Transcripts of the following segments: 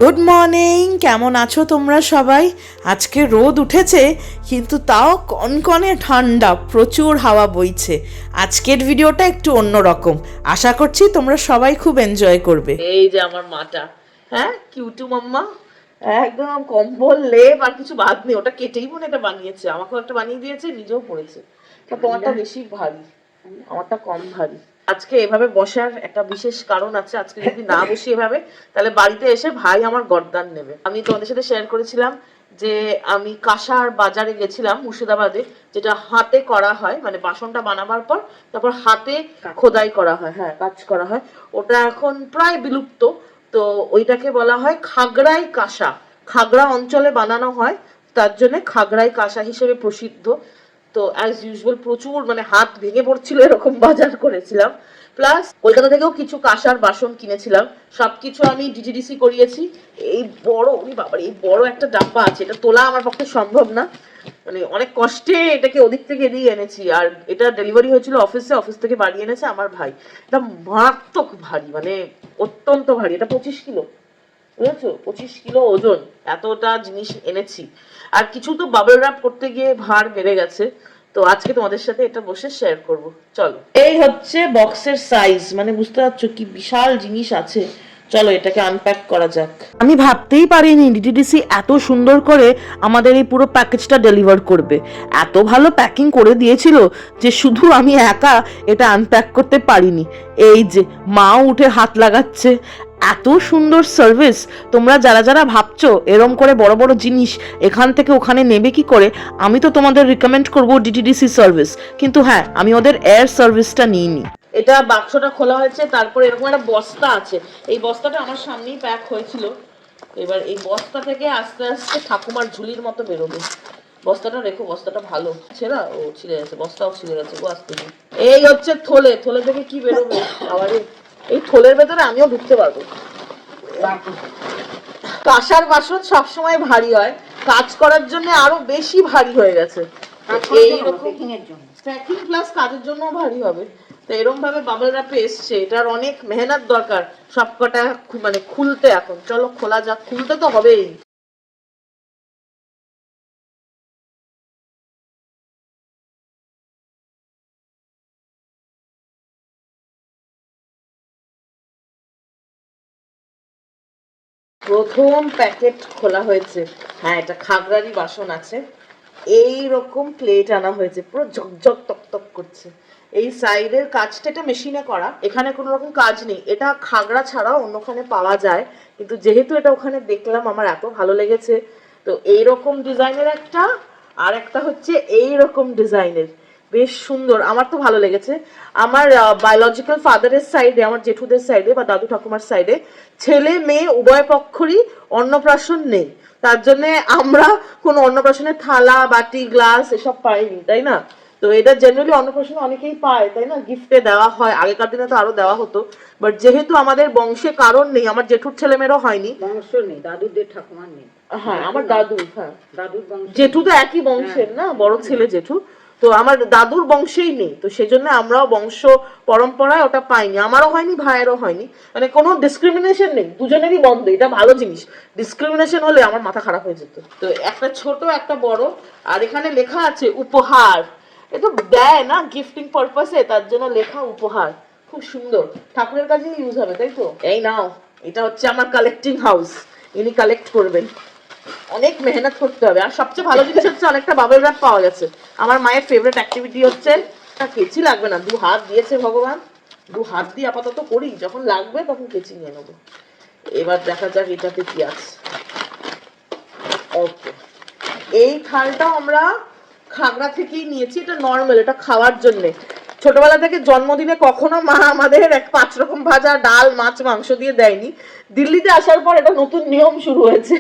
Good morning, কেমন আছো তোমরা সবাই? আজকে রোদ উঠেছে কিন্তু তাও কনকনে ঠান্ডা, প্রচুর হাওয়া বইছে। আজকের ভিডিওটা একটু অন্যরকম, আশা করছি তোমরা সবাই খুব এনজয় করবে। এই যে আমার মাটা, হ্যাঁ কিউটু মাম্মা, একদম কম্বল লেপ আর কিছু বাদ নেই, ওটা কেটেই মনে এটা বানিয়েছে, আমাকেও একটা বানিয়ে দিয়েছে, নিজেও পড়েছে। তোমারটা বেশি ভারী, আমারটা কম ভারী। আজকে এভাবে বসার একটা বিশেষ কারণ আছে, আজকে যদি না বসি এভাবে তাহলে বাড়িতে এসে ভাই আমার গর্দান নেবে। আমি তোমাদের সাথে শেয়ার করেছিলাম যে আমি কাঁসার বাজারে গেছিলাম মুর্শিদাবাদে, যেটা হাতে করা হয়, মানে বাসনটা বানাবার পর তারপর হাতে খোদাই করা হয়, হ্যাঁ কাজ করা হয়। ওটা এখন প্রায় বিলুপ্ত। তো ওইটাকে বলা হয় খাগড়াই কাঁসা, খাগড়া অঞ্চলে বানানো হয়, তার জন্য খাগড়াই কাঁসা হিসেবে প্রসিদ্ধ। তো অ্যাজ ইউজুয়াল প্রচুর মানে হাত ভেঙে পড়ছিল এরকম বাজার করেছিলাম। প্লাস কলকাতা থেকেও কিছু কাঁসার বাসন কিনেছিলাম, সবকিছু আমি ডিটিডিসি করিয়েছি। এই বড় বাবার এই বড় একটা ডাব্বা আছে, এটা তোলা আমার পক্ষে সম্ভব না, মানে অনেক কষ্টে এটাকে ওদিক থেকে এদিকে এনেছি। আর এটা ডেলিভারি হয়েছিল অফিসে, অফিস থেকে বাড়ি এনেছে আমার ভাই। এটা মারাত্মক ভারী, মানে অত্যন্ত ভারী, এটা 25 কিলো, বুঝেছো, 25 কিলো ওজন, এতটা জিনিস এনেছি। আর কিছু তো বাবল র্যাপ করতে গিয়ে ভার বেড়ে গেছে, তো আজকে তোমাদের সাথে এটা বসে শেয়ার করব। চলো, এই হচ্ছে বক্সের সাইজ, মানে বুঝতে পারছো কি বিশাল জিনিস আছে। চলো এটাকে আনপ্যাক করা যাক। আমি ভাবতেই পারিনি ডিটিডিসি এত সুন্দর করে আমাদের এই পুরো প্যাকেজটা ডেলিভার করবে। এত ভালো প্যাকিং করে দিয়েছিল যে শুধু আমি একা এটা আনপ্যাক করতে পারিনি। এই যে মাও উঠে হাত লাগাচ্ছে, এত সুন্দর সার্ভিস। তোমরা যারা যারা ভাবছো এরম করে বড় বড় জিনিস এখান থেকে ওখানে নেবে কি করে, আমি তো তোমাদের রিকমেন্ড করবো ডিটিডিসি সার্ভিস। কিন্তু হ্যাঁ, আমি ওদের এয়ার সার্ভিসটা নিইনি। এটা বাক্সটা খোলা হয়েছে, তারপরে এরকম একটা বস্তা আছে, এই বস্তাটা আমার সামনেই প্যাক হয়েছিল। এবার এই বস্তা থেকে আস্তে আস্তে ঠাকুমার ঝুলির মতো বেরোবে। বস্তাটা রেখো, বস্তাটা ভালো ছেঁড়া, ও ছিঁড়ে গেছে, বস্তাও ছিঁড়ে গেছে গো আস্তে। এই হচ্ছে থলে, থলে থেকে কি বেরোবে আবারে, এই থলের ভেতরে আমিও ঢুকতে পারবো। কাঁসার বাসন সবসময় ভারী হয়, কাজ করার জন্য আরো বেশি ভারী হয়ে গেছে। প্যাকিং প্লাস কাজের জন্য ভারী হবে। তো এরকম ভাবে বাবল র্যাপে এসছে, এটার অনেক মেহনত দরকার সবকটা মানে খুলতে। এখন চলো খোলা যাক, খুলতে তো হবেই। প্রথম প্যাকেট খোলা হয়েছে, হ্যাঁ এটা খাগড়ারই বাসন আছে। এই রকম প্লেট আনা হয়েছে, পুরো ঝকঝক তকতক করছে। এই সাইডের কাজটা এটা মেশিনে করা, এখানে কোনো রকম কাজ নেই। এটা খাগড়া ছাড়াও অন্যখানে পাওয়া যায়, কিন্তু যেহেতু এটা ওখানে দেখলাম আমার এত ভালো লেগেছে। তো এইরকম ডিজাইনের একটা, আর একটা হচ্ছে এইরকম ডিজাইনের, বেশ সুন্দর, আমার তো ভালো লেগেছে। আমার বায়োলজিক্যাল ফাদারের সাইডে, আমার জেঠুদের সাইডে বা দাদু ঠাকুমার সাইডে ছেলে মেয়ে উভয় পক্ষরই অন্নপ্রাশন নেই, তার জন্য আমরা কোনো অন্নপ্রাশনের থালা বাটি গ্লাস এসব পাইনি, তাই না? তো এটা জেনারেলি অন্নপ্রাশনে অনেকেই পায়, তাই না, গিফটে দেওয়া হয়, আগেকার দিনে তো আরো দেওয়া হতো। বাট যেহেতু আমাদের বংশে কারণ নেই, আমার জেঠুর ছেলেমেয়েরও হয়নি, বংশ নেই, দাদুদের ঠাকুমার নেই। হ্যাঁ আমার দাদু, হ্যাঁ দাদুর বংশ, জেঠু তো একই বংশের না, বড় ছেলে জেঠু। তো আমার দাদুর বংশেই নেই, তো সেজন্য আমরাও বংশ পরম্পরায় ওটা পাইনি, আমারও হয়নি ভাইয়েরও হয়নি। মানে কোনো ডিসক্রিমিনেশন নেই, দুজনেরই বন্ধ, এটা ভালো জিনিস। ডিসক্রিমিনেশন হলে আমার মাথা খারাপ হয়ে যেত। তো একটা ছোট একটা বড়, আর এখানে লেখা আছে উপহার। এটা দেয় না গিফটিং পারপাসে, তার জন্য লেখা উপহার, খুব সুন্দর, ঠাকুরের কাছে ইউজ হবে, তাই তো। এই নাও, এটা হচ্ছে আমার কালেক্টিং হাউস, ইনি কালেক্ট করবেন। অনেক মেহনত করতে হবে। আর সবচেয়ে ভালো জিনিস হচ্ছে অনেকটা বাবল র্যাপ পাওয়া গেছে। আমার মায়ের ফেভারিট অ্যাক্টিভিটি হচ্ছে, কেচি লাগবে না, 2 হাত দিয়েছে ভগবান, 2 হাত দিয়ে আপাতত করি, যখন লাগবে তখন কেচি নিয়ে নেবো। এবার দেখা যাক এটাতে কি আছে। ওকে, এই থালটা আমরা খাগড়া থেকেই নিয়েছি, এটা নর্মাল, এটা খাওয়ার জন্যে। ছোটবেলা থেকে জন্মদিনে কখনো মা আমাদের 5 রকম ভাজা ডাল মাছ মাংস দিয়ে দেয়নি, দিল্লিতে আসার পর এটা নতুন নিয়ম শুরু হয়েছে।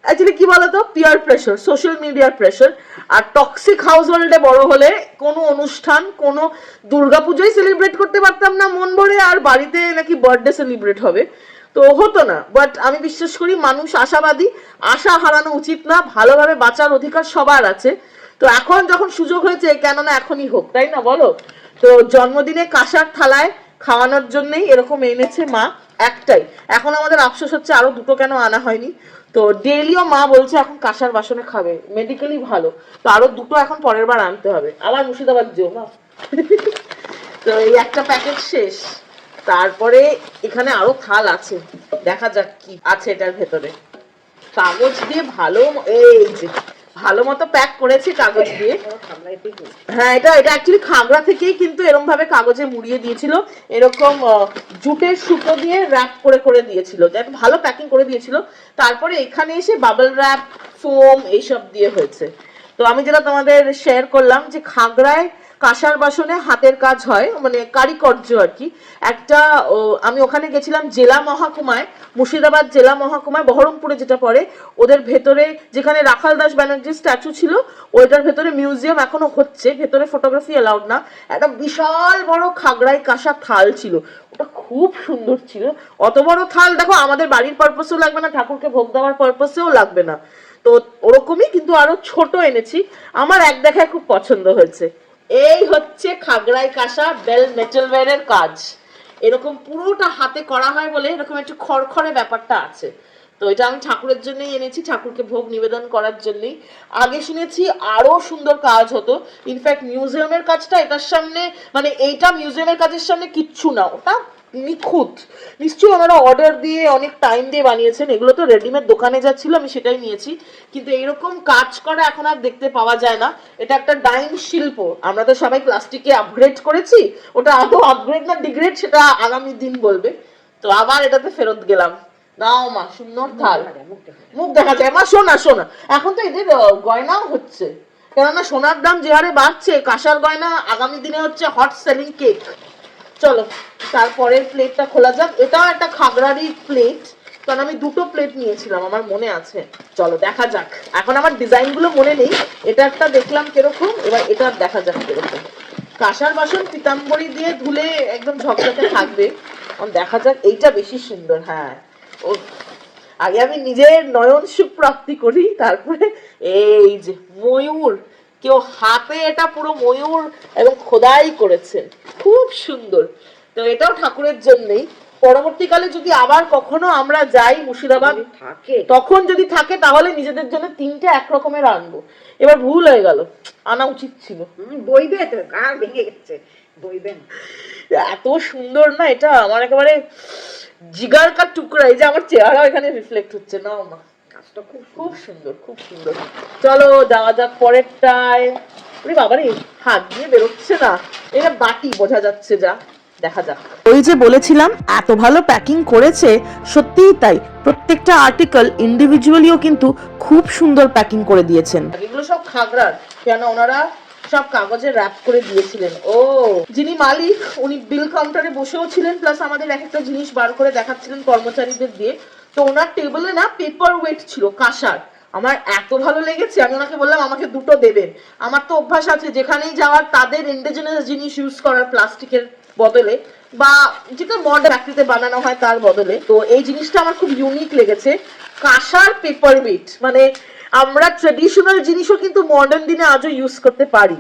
অ্যাকচুয়ালি কি বলতো, পিয়ার প্রেশার, সোশ্যাল মিডিয়ার প্রেশার, আর টক্সিক হাউস হোল্ডে বড় হলে কোনো অনুষ্ঠান, কোনো দুর্গাপূজাই সেলিব্রেট করতে পারতাম না মন ভরে, আর বাড়িতে নাকি বার্থডে সেলিব্রেট হবে, তো হতো না। বাট আমি বিশ্বাস করি মানুষ আশাবাদী, আশা হারানো উচিত না, ভালোভাবে বাঁচার অধিকার সবার আছে। তো এখন যখন সুযোগ হয়েছে, কেননা এখনই হোক, তাই না বলো? তো জন্মদিনে কাঁসার থালায় খাওয়ানোর জন্যই এরকম এনেছে মা। একটাই। এখন আমাদের আফসোস হচ্ছে আরো দুটো কেন আনা হয়নি। তো ডেইলিও মা বলছে এখন কাঁসার বাসনে খাবে, মেডিকেলি ভালো। তো আরো দুটো এখন পরের বার আনতে হবে, আবার মুর্শিদাবাদ যেও মা। তো এই একটা প্যাকেট শেষ, তারপরে এখানে আরো থাল আছে, দেখা যাক কি আছে এটার ভেতরে। কাগজ দিয়ে এই যে ভালো মতো প্যাক করেছি কাগজ দিয়ে। হ্যাঁ, এটা অ্যাকচুয়ালি খাগড়া থেকেই কিন্তু এরকম ভাবে কাগজে মুড়িয়ে দিয়েছিল, এরকম জুটের সুতো দিয়ে র্যাপ করে করে দিয়েছিল, যাতে ভালো প্যাকিং করে দিয়েছিল। তারপরে এখানে এসে বাবল র্যাপ, ফোম এইসব দিয়ে হয়েছে। তো আমি যেটা তোমাদের শেয়ার করলাম যে খাগড়ায় কাঁসার বাসনে হাতের কাজ হয়, মানে কারিকর্য আর কি। একটা আমি ওখানে গেছিলাম জেলা মহকুমায়, মুর্শিদাবাদ জেলা মহকুমায় বহরমপুরে যেটা পড়ে, ওদের ভেতরে যেখানে রাখাল দাস ব্যানার্জির স্ট্যাচু ছিল ওইটার ভেতরে মিউজিয়াম এখনো হচ্ছে, ভেতরে ফটোগ্রাফি অ্যালাউড না। একটা বিশাল বড় খাগড়াই কাঁসা থাল ছিল, ওটা খুব সুন্দর ছিল। অত বড় থাল দেখো আমাদের বাড়ির পারপাসেও লাগবে না, ঠাকুরকে ভোগ দেওয়ার পারপাসেও লাগবে না। তো ওরকমই কিন্তু আরো ছোট এনেছি, আমার এক দেখায় খুব পছন্দ হয়েছে। এই হচ্ছে খাগড়াই কাঁসা বেল মেটালওয়্যারের কাজ, এরকম পুরোটা হাতে করা হয় বলে এরকম একটু খড়খড়ে ব্যাপারটা আছে। তো এটা আমি ঠাকুরের জন্যই এনেছি, ঠাকুরকে ভোগ নিবেদন করার জন্যই। আগে শুনেছি আরো সুন্দর কাজ হতো, ইনফ্যাক্ট মিউজিয়ামের কাজটা এটার সামনে, মানে এইটা মিউজিয়ামের কাজের সামনে কিচ্ছু না, ওটা নিখুঁত। নিশ্চয়ই ওনারা অর্ডার দিয়ে অনেক টাইম দিয়ে বানিয়েছেন, এগুলো তো রেডিমেড দোকানে যা ছিল আমি সেটাই নিয়েছি। কিন্তু এইরকম কাজ করা এখন আর দেখতে পাওয়া যায় না, এটা একটা ডাইং শিল্প। আমরা তো সবাই প্লাস্টিকে আপগ্রেড করেছি, ওটা আদৌ আপগ্রেড না ডিগ্রেড সেটা আগামী দিন বলবে। তো আবার এটাতে ফেরত গেলাম। নাও মা, সুন্দর থাল, মুখ দেখা যায় মা। শোনা এখন তো এদের গয়নাও হচ্ছে, কেননা সোনার দাম যে হারে বাড়ছে, কাঁসার গয়না আগামী দিনে হচ্ছে হট সেলিং কেক। চলো তারপরের প্লেটটা খোলা যাক। এটাও একটা খাগড়ারই প্লেট, কারণ আমি দুটো প্লেট নিয়েছিলাম আমার মনে আছে। চলো দেখা যাক, এখন আমার ডিজাইন গুলো মনে নেই। এটা একটা দেখলাম কিরকম, এবার এটা দেখা যাক কিরকম। কাঁসার বাসন পিতাম্বরী দিয়ে ধুলে একদম ঝকঝকে থাকবে, দেখা যাক। এইটা বেশি সুন্দর। হ্যাঁ, ও আগে আমি নিজের নয়ন সুখ প্রাপ্তি করি, তারপরে এই যে ময়ূর, কেউ হাতে এটা পুরো ময়ূর এবং খোদাই করেছেন, খুব সুন্দর। তো এটাও ঠাকুরের জন্যই। পরবর্তীকালে যদি আবার কখনো আমরা যাই মুর্শিদাবাদ থাকে, তখন যদি থাকে তাহলে নিজেদের জন্য তিনটে একরকমের আনবো। এবার ভুল হয়ে গেল, আনা উচিত ছিল। বইবে তো, গা ভেঙে গেছে, বইবে না। এত সুন্দর না এটা, আমার একেবারে জিগার কা টুকরা। এই যে আমার চেহারা এখানে রিফ্লেক্ট হচ্ছে। নাও মা, কাজটা খুব খুব সুন্দর, খুব সুন্দর। চলো যাওয়া যাক পরেরটায়। বাবারে, হাত দিয়ে বেরোচ্ছে না, এটা বাটি বোঝা যাচ্ছে, যা দেখা যাক। ওই যে বলেছিলাম এত ভালো প্যাকিং করেছে, সত্যিই তাই। প্রত্যেকটা আর্টিকেল ইন্ডিভিজুয়ালিও কিন্তু খুব সুন্দর প্যাকিং করে দিয়েছেন। এগুলো সব খাগড়ার, কেন ওনারা সব কাগজে র্যাপ করে দিয়েছিলেন। ও, যিনি মালিক উনি বিল কাউন্টারে বসেও ছিলেন, প্লাস আমাদের এক একটা জিনিস বার করে দেখাচ্ছিলেন কর্মচারীদের দিয়ে। তো ওনার টেবিলে না পেপার ওয়েট ছিল কাঁসার, আমার এত ভালো লেগেছে। আমি ওনাকে বললাম আমাকে দুটো দেবেন। আমার তো অভ্যাস আছে যেখানেই যাওয়ার তাদের ইন্ডিজিনাস জিনিস ইউজ করার, প্লাস্টিকের বদলে বা যেটা মডার্ন আকৃতিতে বানানো হয় তার বদলে। তো এই জিনিসটা আমার খুব ইউনিক লেগেছে, কাঁসার পেপার ওয়েট। মানে আমরা ট্রেডিশনাল জিনিসও কিন্তু মডার্ন দিনে আজও ইউজ করতে পারি।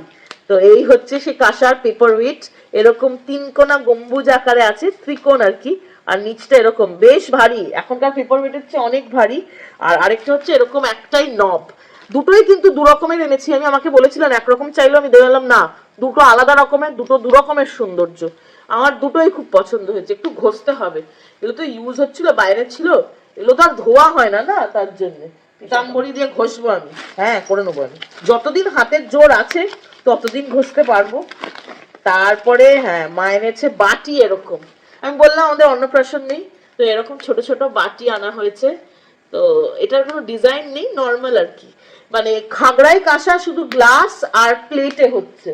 তো এই হচ্ছে সেই কাঁসার পেপার ওয়েট, এরকম 3 কোনা গম্বুজ আকারে আছে, ত্রিকোণ আর কি। আর নিচটা এরকম বেশ ভারী, এখনকার পেপার ওয়েটের চেয়ে অনেক ভারী। আর আরেকটা হচ্ছে এরকম একটাই নব। দুটোই কিন্তু দু রকমের এনেছি আমি, আমাকে বলেছিলেন একরকম চাইলেও, আমি দেখলাম না, দুটো আলাদা রকমের, দুটো দু রকমের সৌন্দর্য। আমার দুটোই খুব পছন্দ হয়েছে। একটু ঘষতে হবে, এগুলো তো ইউজ হচ্ছিল, বাইরে ছিল, এগুলো তো আর ধোয়া হয় না, না তার জন্য পিতাম্বরী দিয়ে ঘষবো আমি। হ্যাঁ, করে নেবো আমি, যতদিন হাতের জোর আছে ততদিন ঘষতে পারবো। তারপরে হ্যাঁ, মা এনেছে বাটি এরকম। আমি বললাম আমাদের অন্নপ্রাশন নেই, তো এরকম ছোট ছোট বাটি আনা হয়েছে। তো এটার কোনো ডিজাইন নেই, নর্মাল আর কি। মানে খাগড়াই কাঁসা শুধু গ্লাস আর প্লেটে হচ্ছে,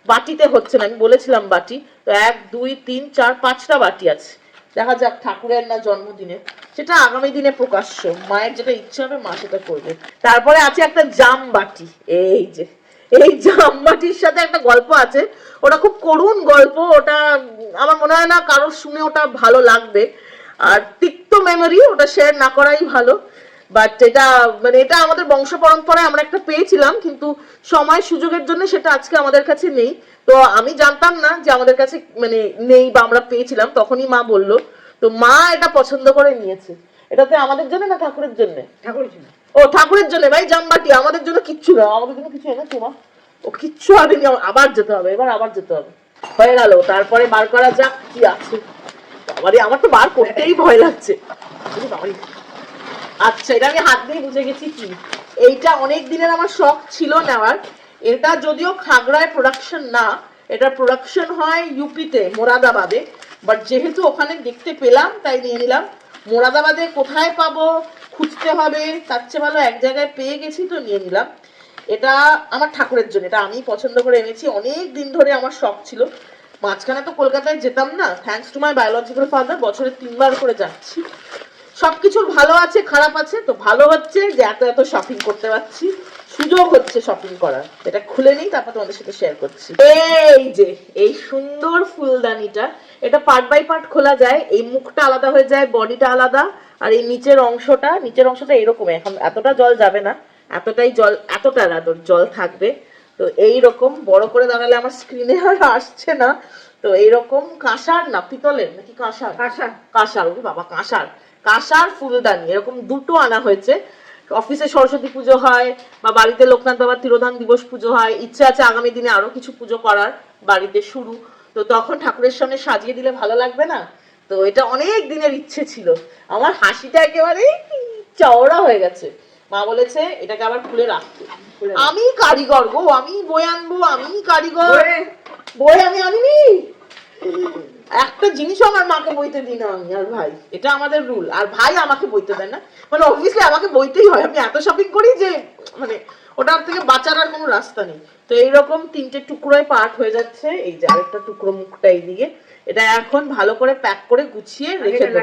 বাটিতে হচ্ছে না। আমি বলেছিলাম বাটি। তো 1 2 3 4 5টা বাটি আছে। দেখা যাক ঠাকুরের না জন্মদিনে, সেটা আগামী দিনে প্রকাশ্য, মায়ের যেটা ইচ্ছা হবে মা সেটা করবে। তারপরে আছে একটা জাম বাটি, এই যে এই জাম বাটির সাথে একটা গল্প আছে, ওটা খুব করুণ গল্প, ওটা আমার মনে হয় না কারো শুনে ওটা ভালো লাগবে, আর তিক্ত মেমোরি, ওটা শেয়ার না করাই ভালো। বাট এটা মানে এটা আমাদের বংশ পরম্পরায় আমরা একটা পেয়েছিলাম, কিন্তু সময় সুযোগের জন্য সেটা আজকে আমাদের কাছে নেই। তো আমি জানতাম না যে আমাদের কাছে মানে নেই বা আমরা পেয়েছিলাম, তখনই মা বললো। তো মা এটা পছন্দ করে নিয়েছে। এটাতে আমাদের জন্য না ঠাকুরের জন্য? ঠাকুরের জন্য। ও ঠাকুরের জন্য ভাই, জামবাটি। আমাদের জন্য কিচ্ছু না, আমাদের জন্য কিছু এনেছো মা? ও কিচ্ছু আনেনি, আবার যেতে হবে, এবার আবার যেতে হবে। হয়ে গেল, তারপরে বার করা যাক কি আছে। বাবারে, আমার তো বার করতেই ভয় লাগছে। বাবারে। আচ্ছা, এটা আমি হাত দিয়ে বুঝে গেছি কি। এইটা অনেক দিনের আমার শখ ছিল নেওয়ার। এটা যদিও খাগড়ায় প্রোডাকশন না, এটা প্রোডাকশন হয় ইউপিতে, মোরাদাবাদে। বাট যেহেতু ওখানে দেখতে পেলাম তাই নিয়ে নিলাম। মোরাদাবাদে কোথায় পাবো খুঁজতে হবে, তার চেয়ে ভালো এক জায়গায় পেয়ে গেছি তো নিয়ে নিলাম। এটা আমার ঠাকুরের জন্য, এটা আমি পছন্দ করে এনেছি। অনেক দিন ধরে আমার শখ ছিল। মাঝখানে তো কলকাতায় যেতাম না, thanks to my biological father বছরে 3 বার করে যাচ্ছি। সবকিছুর ভালো আছে খারাপ আছে। তো ভালো হচ্ছে যে এত এত শপিং করতে পারছি, সুযোগ হচ্ছে শপিং করার। এটা খুলে নিই, তারপর তোমাদের সাথে শেয়ার করছি। এই যে এই সুন্দর ফুলদানিটা, এটা পার্ট বাই পার্ট খোলা যায়। এই মুখটা আলাদা হয়ে যায়, বডিটা আলাদা, আর এই নিচের অংশটা এরকম। এখন এতটা জল যাবে না, এতটা জল থাকবে। তো এইরকম বড় করে দাঁড়ালে আমার স্ক্রিনে আর আসছে না। তো এইরকম কাঁসার না পিতলের নাকি কাঁসার? কাঁসার। ওরে বাবা, কাঁসার ফুলদানি এরকম দুটো আনা হয়েছে। অফিসে সরস্বতী পুজো হয় বা বাড়িতে লোকনাথ বাবার তিরোধান দিবস পুজো হয়, ইচ্ছে আছে আগামী দিনে আরো কিছু পুজো করার, বাড়িতে শুরু। তো তখন ঠাকুরের সামনে সাজিয়ে দিলে ভালো লাগবে না? তো এটা অনেক দিনের ইচ্ছে ছিল আমার। হাসিটা একেবারে চওড়া হয়ে গেছে। মা বলেছে এটাকে আবার খুলে রাখতে। আমি কারিগর গো, আমি বই আনবো, আমি কারিগর। বই আমি আনিনি, একটা জিনিসও আমার মাকে বইতে দিই না আমি আর ভাই। এটা আমাদের রুল। আর ভাই আমাকে বইতে দেয় না, মানে অবভিয়াসলি আমাকে বইতেই হয়। আমি এত শপিং করি যে মানে ওটার থেকে বাঁচার আর কোনো রাস্তা নেই। তো এইরকম 3টে টুকরোয় পার্ট হয়ে যাচ্ছে। এই যে আরেকটা টুকরো মুখটা এইদিকে। এটা এখন ভালো করে প্যাক করে গুছিয়ে রেখে দেবো।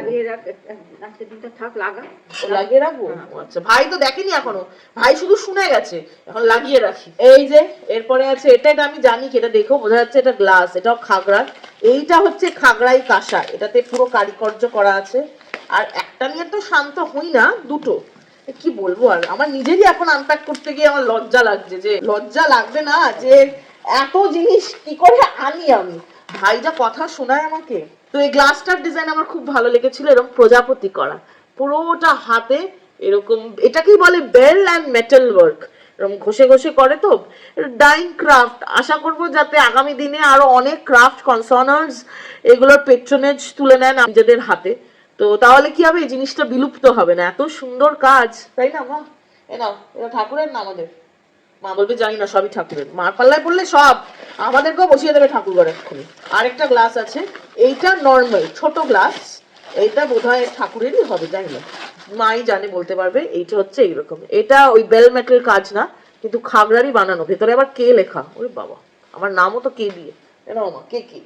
লাগিয়ে রাখবো? আচ্ছা, ভাই তো দেখেনি এখনো, ভাই শুধু শুনে গেছে, এখন লাগিয়ে রাখি। এই যে এরপরে আছে এটা আমি জানি কি, এটা দেখো বোঝা যাচ্ছে এটা গ্লাস, এটাও খাগড়ার। এইটা হচ্ছে খাগড়াই কাঁসা, এটাতে পুরো কারিকর্য করা আছে। আর একটা নিয়ে তো শান্ত হই না, দুটো। কি বলবো আর, আমার নিজেরই এখন আনপ্যাক করতে গিয়ে আমার লজ্জা লাগছে। যে লজ্জা লাগবে না যে এত জিনিস কি করে আনি আমি, ভাই যা কথা শোনায় আমাকে। তো এই গ্লাসটার ডিজাইন আমার খুব ভালো লেগেছিল, এরকম প্রজাপতি করা পুরোটা হাতে এরকম। এটাকেই বলে বেল অ্যান্ড মেটাল ওয়ার্ক, এরকম ঘষে ঘষে করে। তো ডাইং ক্রাফট। আশা করবো যাতে আগামী দিনে আরো অনেক ক্রাফট কনসার্নার্স এগুলোর পেট্রোনেজ তুলে নেন নিজেদের হাতে। তো তাহলে কি হবে, এই জিনিসটা বিলুপ্ত হবে না। এত সুন্দর কাজ, তাই না মা? এ নাও, এটা ঠাকুরের না আমাদের? মা বলবে জানি না, সবই ঠাকুরের। মার পাল্লায় পড়লে সব আমাদেরকেও বসিয়ে দেবে ঠাকুর ঘরে এক্ষুনি। আরেকটা গ্লাস আছে, এইটা নর্মাল ছোট গ্লাস, এইটা বোধহয় ঠাকুরেরই হবে, জানি না, মাই জানে, বলতে পারবে। এইটা হচ্ছে এইরকম, এটা ওই বেল মেটের কাজ না, কিন্তু খাগড়ারই বানানো। ভেতরে আবার কে লেখা, ওরে বাবা, আমার নামও তো কে দিয়ে। মা কে কি।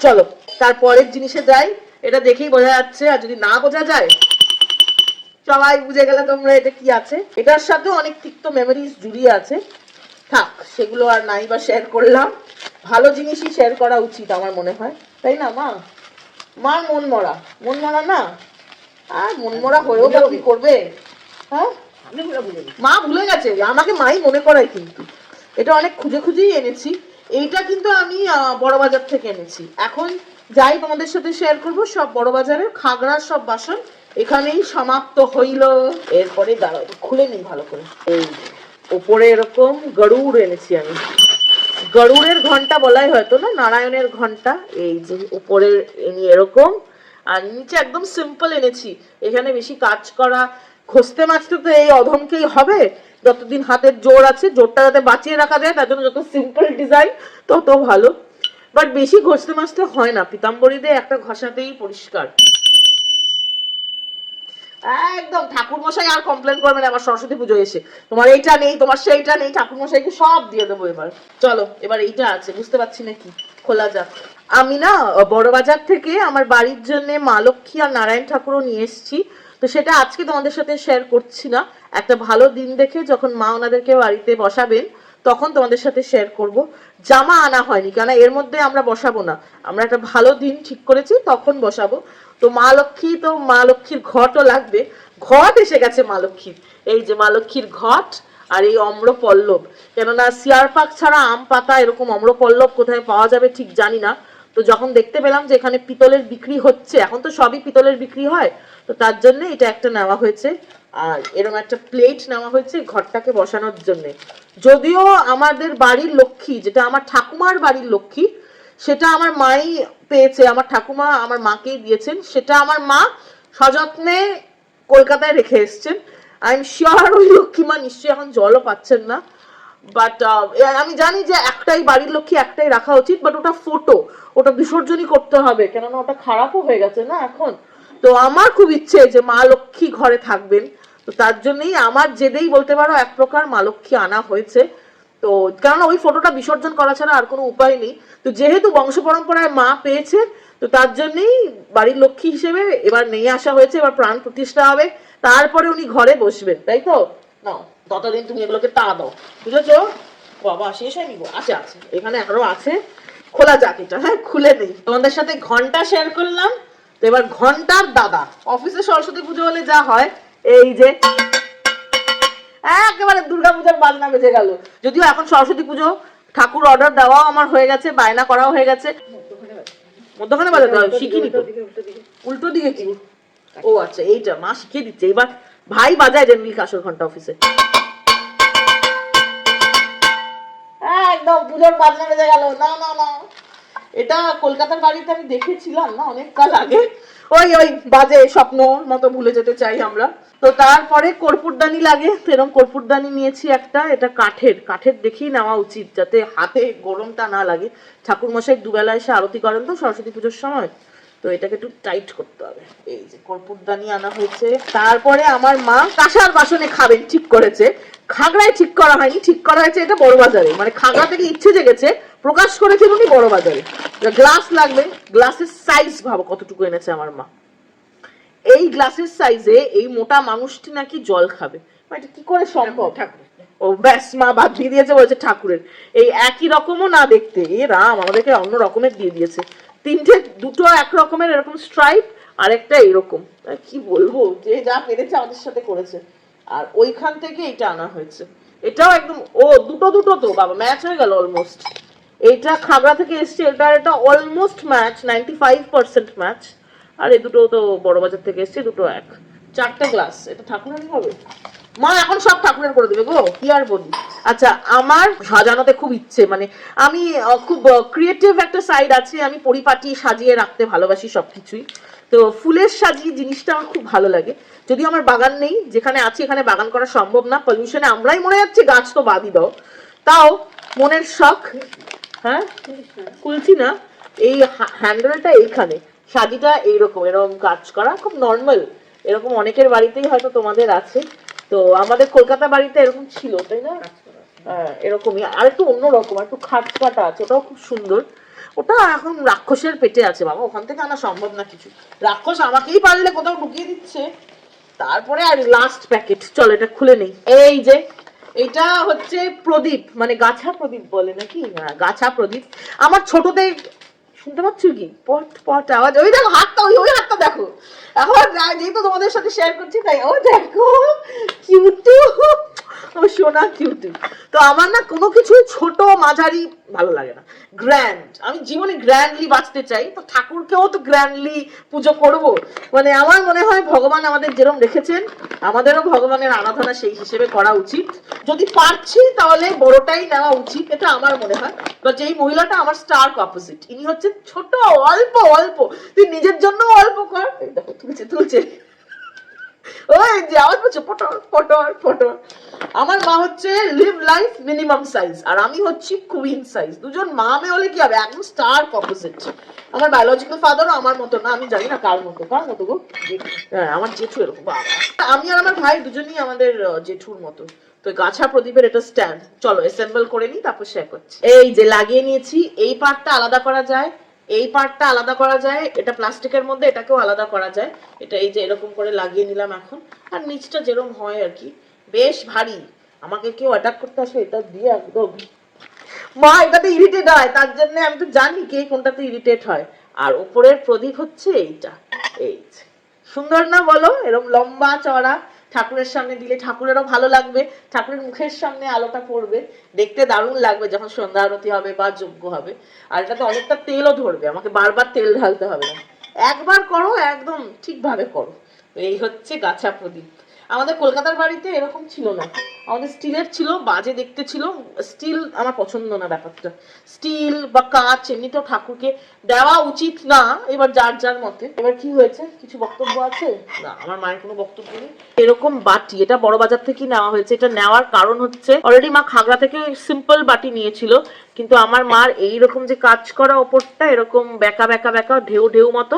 চলো তারপরের জিনিসে যাই। এটা দেখেই বোঝা যাচ্ছে, আর যদি না বোঝা যায় সবাই বুঝে গেলে তোমরা এটা কি আছে। এটার সাথে অনেক তিক্ত মেমোরিজ জুড়িয়ে আছে, থাক সেগুলো আর নাই বা শেয়ার করলাম। ভালো জিনিসই শেয়ার করা উচিত আমার মনে হয়, তাই না মা? মার মন মরা না, আর মন মরা হয়েও বা কি করবে। হ্যাঁ, মা ভুলে গেছে, আমাকে মাই মনে করায়। কিন্তু এটা অনেক খুঁজে খুঁজেই এনেছি। এইটা কিন্তু আমি বড় বাজার থেকে এনেছি। এখন যাই তোমাদের সাথে শেয়ার করবো সব বড় বাজারের খাগড়ার সব বাসন এখানেই সমাপ্ত হইল। এরপরে দাঁড়াও, খুলে নিই ভালো করে। এই উপরে এরকম গরুড় এনেছি আমি, গরুড়ের ঘন্টা বলাই হয়তো না, নারায়ণের ঘন্টা। এই যে উপরের এরকম, আর নিচে একদম সিম্পল এনেছি। এখানে বেশি কাজ করা, ঘষতে মাছতে তো এই অধমকেই হবে। যতদিন হাতের জোর আছে, জোরটা যাতে বাঁচিয়ে রাখা যায়, তার জন্য যত সিম্পল ডিজাইন তত ভালো। বাট বেশি ঘষতে মাছতে হয় না, পিতাম্বরী দিয়ে একটা ঘষাতেই পরিষ্কার একদম। ঠাকুর মশাই আর কমপ্লেন করবেন আবার সরস্বতী পুজো এসে, তোমার এইটা নেই, তোমার সেইটা নেই। ঠাকুর মশাইকে সব দিয়ে দেবো এবার। চলো এবার এইটা আছে, বুঝতে পারছি না কি, খোলা যাক। আমি না বড় বাজার থেকে আমার বাড়ির জন্য মা লক্ষ্মী আর নারায়ণ ঠাকুরও নিয়ে এসেছি। তো সেটা আজকে তোমাদের সাথে শেয়ার করছি না, একটা ভালো দিন দেখে যখন মা ওনাদেরকে বাড়িতে বসাবেন তখন তোমাদের সাথে শেয়ার করব। জামা আনা হয়নি, কেন এর মধ্যে আমরা বসাবো না, আমরা একটা ভালো দিন ঠিক করেছি তখন বসাবো। তো মা লক্ষ্মী, তো মা লক্ষ্মীর ঘটও লাগবে। ঘট এসে গেছে মা লক্ষ্মীর, এই যে মা লক্ষ্মীর ঘট। আর এই অম্রপল্লব, কেননা শিয়ার পাক ছাড়া আম পাতা এরকম অম্রপল্লব কোথায় পাওয়া যাবে ঠিক জানি না। তো যখন দেখতে পেলাম যে এখানে পিতলের বিক্রি হচ্ছে, এখন তো সবই পিতলের বিক্রি হয়, তো তার জন্য এটা একটা নেওয়া হয়েছে। আর এরকম একটা প্লেট নেওয়া হয়েছে ঘরটাকে বসানোর জন্য। যদিও আমাদের বাড়ির লক্ষ্মী, যেটা আমার ঠাকুমার বাড়ির লক্ষ্মী, সেটা আমার মাই পেয়েছে, আমার ঠাকুমা আমার মাকেই দিয়েছেন, সেটা আমার মা সযত্নে কলকাতায় রেখে এসছেন। আই এম শিওর ওই লক্ষ্মী মা নিশ্চয়ই এখন জলও পাচ্ছেন না, বাট আমি জানি যে একটাই বাড়ির লক্ষ্মী একটাই রাখা উচিত, বাট ওটা ফটো, ওটা বিসর্জনই করতে হবে, কেননা ওটা খারাপও হয়ে গেছে না এখন। তো আমার খুব ইচ্ছে যে মা লক্ষ্মী ঘরে থাকবেন, তো তার জন্যই আমার জেদেই বলতে পারো এক প্রকার মা লক্ষ্মী আনা হয়েছে। তো কেননা ওই ফটোটা বিসর্জন করা ছাড়া আর কোনো উপায় নেই। তো যেহেতু বংশ পরম্পরায় মা পেয়েছে, তো তার জন্যই বাড়ির লক্ষ্মী হিসেবে এবার নিয়ে আসা হয়েছে। এবার প্রাণ প্রতিষ্ঠা হবে, তারপরে উনি ঘরে বসবেন, তাই তো? নাও, ততদিন তুমি এগুলোকে তা দাও, বুঝেছো? বাবা শেষ হয়নি গো, আছে আছে, এখানে এখনো আছে, খোলা যাক এটা। হ্যাঁ, খুলে নেই। তোমাদের সাথে ঘন্টা শেয়ার করলাম, তো এবার ঘন্টার দাদা। অফিসে সরস্বতী পুজো হলে যা হয়, এই যে একেবারে দুর্গাপূজার বাজনা বেজে গেল। যদিও এখন সরস্বতী পুজো, ঠাকুর অর্ডার দেওয়াও আমার হয়ে গেছে, বায়না করাও হয়ে গেছে। মধ্যখানে বাজাতে হবে, শিখিনি তো। উল্টো দিকে কি? ও আচ্ছা, এইটা মা শিখিয়ে দিচ্ছে। এবার ভাই বাজায় জেনারেলি কাসর ঘন্টা অফিসে। একদম পুজোর বাজনা বেজে গেল। না না না, এটা কলকাতার বাড়িতে আমি দেখেছিলাম না অনেক কাল আগে। ওই ওই বাজে স্বপ্ন মতো ভুলে যেতে চাই আমরা। তো তারপরে কর্পূরদানি লাগে, এরকম কর্পূরদানি নিয়েছি একটা। এটা কাঠের, কাঠের দেখেই নেওয়া উচিত, যাতে হাতে গরমটা না লাগে। ঠাকুর মশাই দুবেলা এসে আরতি করেন তো সরস্বতী পুজোর সময়, তো এটাকে একটু টাইট করতে হবে। এই যে কর্পূরদানি আনা হয়েছে। তারপরে আমার মা কাঁসার বাসনে খাবেন ঠিক করেছে, খাগড়ায় ঠিক করা হয়নি, ঠিক করা হয়েছে এটা বড় বাজারে। মানে খাগড়া থেকে ইচ্ছে জেগেছে, প্রকাশ করেছেন উনি বড় বাজারে। গ্লাস লাগবে, গ্লাসের সাইজ ভাবো কতটুকু এনেছে আমার মা। এই গ্লাসের সাইজে এই মোটা মানুষটি নাকি জল খাবে, এটা কি করে সম্ভব? ও ব্যাস, মা বাদ দিয়ে দিয়েছে, বলছে ঠাকুরের। এই একই রকমও না দেখতে, এ রাম, আমাদেরকে অন্য রকমের দিয়ে দিয়েছে। তিনটে, দুটো এক রকমের এরকম স্ট্রাইপ, আর একটা এরকম। কি বলবো, যে যা পেরেছে আমাদের সাথে করেছে। আর ওইখান থেকে এটা আনা হয়েছে, এটাও একদম ও দুটো দুটো, তো বাবা ম্যাচ হয়ে গেল অলমোস্ট। এটা খাগড়া থেকে এসছে, এটা অলমোস্ট ম্যাচ, 95% ম্যাচ। আর এই দুটো তো বড় বাজার থেকে এসছে, দুটো এক। চারটে গ্লাস, এটা ঠাকুরের হবে। মা এখন সব ঠাকুরের করে দেবে গো, কি আর বলি। আচ্ছা, আমার সাজানোতে খুব ইচ্ছে, মানে আমি খুব ক্রিয়েটিভ একটা সাইড আছে, আমি পরিপাটি সাজিয়ে রাখতে ভালোবাসি সবকিছুই। তো ফুলের সাজিয়ে জিনিসটা আমার খুব ভালো লাগে। যদিও আমার বাগান নেই, যেখানে আছি এখানে বাগান করা সম্ভব না, পলিউশনে আমরাই মরে যাচ্ছি, গাছ তো বাদই দাও। তাও মনের শখ। হ্যাঁ, খুলছি না। এই হ্যান্ডেলটা এইখানে, সাজিটা এইরকম, এরকম কাজ করা খুব নর্মাল। এরকম অনেকের বাড়িতেই হয়তো তোমাদের আছে, তো আমাদের কলকাতা বাড়িতে এরকম ছিল, তাই না? হ্যাঁ, এরকমই। আর একটু অন্যরকম, একটু খাট কাটা আছে, ওটাও খুব সুন্দর। ওটা এখন রাক্ষসের পেটে আছে বাবা, ওখান থেকে আনা সম্ভব না কিছু। রাক্ষস আমাকেই পারলে কোথাও ঢুকিয়ে দিচ্ছে। তারপরে আর লাস্ট প্যাকেট, চলো এটা খুলে নেই। এই যে এটা হচ্ছে প্রদীপ, মানে গাছা প্রদীপ বলে নাকি? হ্যাঁ, গাছা প্রদীপ। আমার ছোটতে, শুনতে পাচ্ছ কি পট পট আওয়াজ? ওই দেখো হাতটা, ওই হাতটা দেখো। এখন যেহেতু তোমাদের সাথে শেয়ার করছি, তাই ও দেখো কিউটু, ও সোনা কিউটু। তো আমার না কোনো কিছু ছোট মাঝারি ভালো লাগে না, গ্র্যান্ড। আমি জীবনে গ্র্যান্ডলি বাঁচতে চাই, তো ঠাকুরকেও তো গ্র্যান্ডলি পুজো করব। মানে আমার মনে হয় ভগবান আমাদের যেরকম রেখেছেন, আমাদেরও ভগবানের আরাধনা সেই হিসেবে করা উচিত। যদি পারছি তাহলে বড়টাই নেওয়া উচিত, এটা আমার মনে হয়। বা যেই মহিলাটা আমার স্টার্ক অপোজিট, ইনি হচ্ছে ছোট, অল্প অল্প। তুই নিজের জন্য অল্প কর। দেখো তুলছে তুলছে, ওই যে আওয়াজ করছে পটর পটর পটর। আমার মা হচ্ছে লিভ লাইফ মিনিমাম সাইজ, আর আমি হচ্ছি কুইন সাইজ। দুজন মা মেয়ে হলে কি হবে, একদম স্টার্ক অপোজিট। আমার বায়োলজিক্যাল ফাদারও আমার মতো না, আমি জানি না কার মতো, কার মতো গো? হ্যাঁ, আমার জেঠু এরকম। আমি আর আমার ভাই দুজনই আমাদের জেঠুর মতো। তো গাছা প্রদীপের এটা স্ট্যান্ড, চলো অ্যাসেম্বল করে নিই, তারপর শেয়ার করছি। এই যে লাগিয়ে নিয়েছি, এই পার্টটা আলাদা করা যায়, এই পার্টটা আলাদা করা যায়, এটা প্লাস্টিকের মধ্যে, এটাকেও আলাদা করা যায়। এটা এই যে এরকম করে লাগিয়ে নিলাম এখন। আর নিচটা যেরকম হয় আর কি, বেশ ভারী। আমাকে কেউ অ্যাটাক করতে আসলে এটা দিয়ে একদম, মা এটাতে ইরিটেট হয়, তার জন্য আমি তো জানি কে কোনটাতে ইরিটেট হয়। আর উপরের প্রদীপ হচ্ছে এইটা, এই সুন্দর না বলো? এরকম লম্বা চড়া, ঠাকুরের সামনে দিলে ঠাকুরেরও ভালো লাগবে, ঠাকুরের মুখের সামনে আলোটা পড়বে, দেখতে দারুণ লাগবে যখন সন্ধ্যা আরতি হবে বা যজ্ঞ হবে। আর এটাতে অনেকটা তেলও ধরবে, আমাকে বারবার তেল ঢালতে হবে না, একবার করো একদম ঠিকভাবে করো। এই হচ্ছে গাছা প্রদীপ। আমাদের কলকাতার বাড়িতে এরকম ছিল না, আমাদের স্টিলের ছিল, বাজে দেখতে ছিল। স্টিল আমার পছন্দ না ব্যাপারটা, স্টিল বা কাঁচ এমনিতেও ঠাকুরকে দেওয়া উচিত না, এবার যার যার মতে। এবার কি হয়েছে, কিছু বক্তব্য আছে? না, আমার মায়ের কোনো বক্তব্য নেই। এরকম বাটি, এটা বড় বাজার থেকে নেওয়া হয়েছে। এটা নেওয়ার কারণ হচ্ছে অলরেডি মা খাগড়া থেকে সিম্পল বাটি নিয়েছিল, কিন্তু আমার মার এইরকম যে কাজ করা ওপরটা এরকম বেঁকা বেঁকা বেঁকা ঢেউ ঢেউ মতো,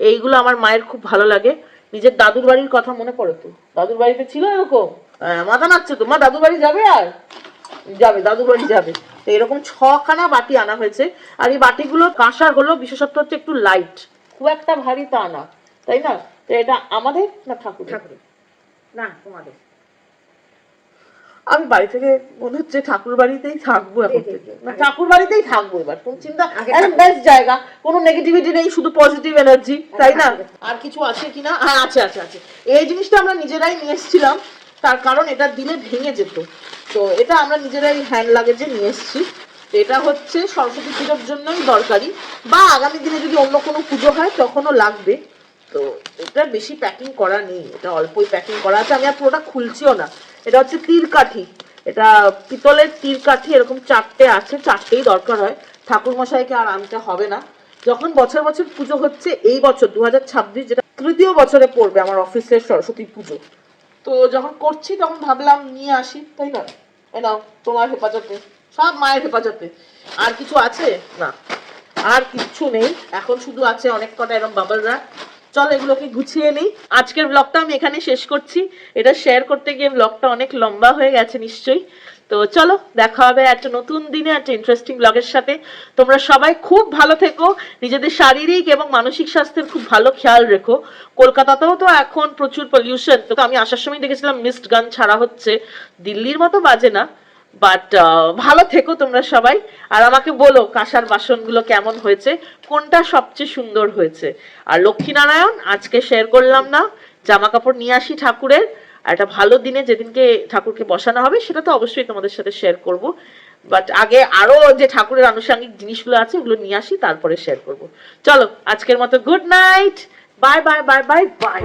এইগুলো আমার মায়ের খুব ভালো লাগে। নিজের দাদুর বাড়ির কথা মনে পড়ে তো, দাদুর বাড়িতে ছিল এরকম। মাথা নাচছে তো, মা দাদুর বাড়ি যাবে, আর যাবে দাদুর বাড়ি যাবে। তো এরকম 6খানা বাটি আনা হয়েছে। আর এই বাটিগুলো কাঁসার হলো, বিশেষত্ব হচ্ছে একটু লাইট, খুব একটা ভারী তা না, তাই না? তো এটা আমাদের না ঠাকুর? ঠাকুরের না, তোমাদের। আমি বাড়ি থেকে মনে হচ্ছে ঠাকুর বাড়িতেই থাকবো এখন থেকে, না ঠাকুর বাড়িতেই থাকবো এবার, কোন চিন্তা, বেস্ট জায়গা, কোনো নেগেটিভিটি নেই, শুধু পজিটিভ এনার্জি, তাই না? আর কিছু আছে কিনা? হ্যাঁ আছে আছে আছে। এই জিনিসটা আমরা নিজেরাই নিয়ে এসেছিলাম, তার কারণ এটা দিলে ভেঙে যেত, তো এটা আমরা নিজেরাই হ্যান্ড লাগেজে নিয়ে এসেছি। তো এটা হচ্ছে সরস্বতী পুজোর জন্যই দরকারি, বা আগামী দিনে যদি অন্য কোনো পুজো হয় তখনও লাগবে। তো এটা বেশি প্যাকিং করা নেই, এটা অল্পই প্যাকিং করা আছে, আমি আর পুরোটা খুলছিও না। এটা হচ্ছে তীরকাঠি, এটা পিতলের তীরকাঠি, এরকম 4টে আছে, 4টেই দরকার হয়। ঠাকুর মশাইকে আর আনতে হবে না, যখন বছর বছর পুজো হচ্ছে, এই বছর 2026 যেটা 3য় বছরে পড়বে আমার অফিসের সরস্বতী পুজো, তো যখন করছি তখন ভাবলাম নিয়ে আসি, তাই না? এ নাও, তোমার হেফাজতে, সব মায়ের হেফাজতে। আর কিছু আছে? না, আর কিচ্ছু নেই, এখন শুধু আছে অনেক কটা এরকম বাবল র্যাপ। চল এগুলোকে গুছিয়ে নিই। আজকের ব্লগটা আমি এখানে শেষ করছি, এটা শেয়ার করতে গিয়ে ব্লগটা অনেক লম্বা হয়ে গেছে নিশ্চয়ই। তো চলো, দেখা হবে একটা নতুন দিনে একটা ইন্টারেস্টিং ব্লগের সাথে। তোমরা সবাই খুব ভালো থেকো, নিজেদের শারীরিক এবং মানসিক স্বাস্থ্যের খুব ভালো খেয়াল রেখো। কলকাতাতেও তো এখন প্রচুর পলিউশন, তো আমি আসার সময় দেখেছিলাম মিস্ট গান ছাড়া হচ্ছে, দিল্লির মতো বাজে না, বাট ভালো থেকো তোমরা সবাই। আর আমাকে বলো কাঁসার বাসনগুলো কেমন হয়েছে, কোনটা সবচেয়ে সুন্দর হয়েছে। আর লক্ষ্মীনারায়ণ আজকে শেয়ার করলাম না, জামা কাপড় নিয়ে আসি ঠাকুরের, আর একটা ভালো দিনে যেদিনকে ঠাকুরকে বসানো হবে সেটা তো অবশ্যই তোমাদের সাথে শেয়ার করব, বাট আগে আরো যে ঠাকুরের আনুষঙ্গিক জিনিসগুলো আছে ওগুলো নিয়ে আসি, তারপরে শেয়ার করব। চলো আজকের মতো good night, bye bye bye bye bye.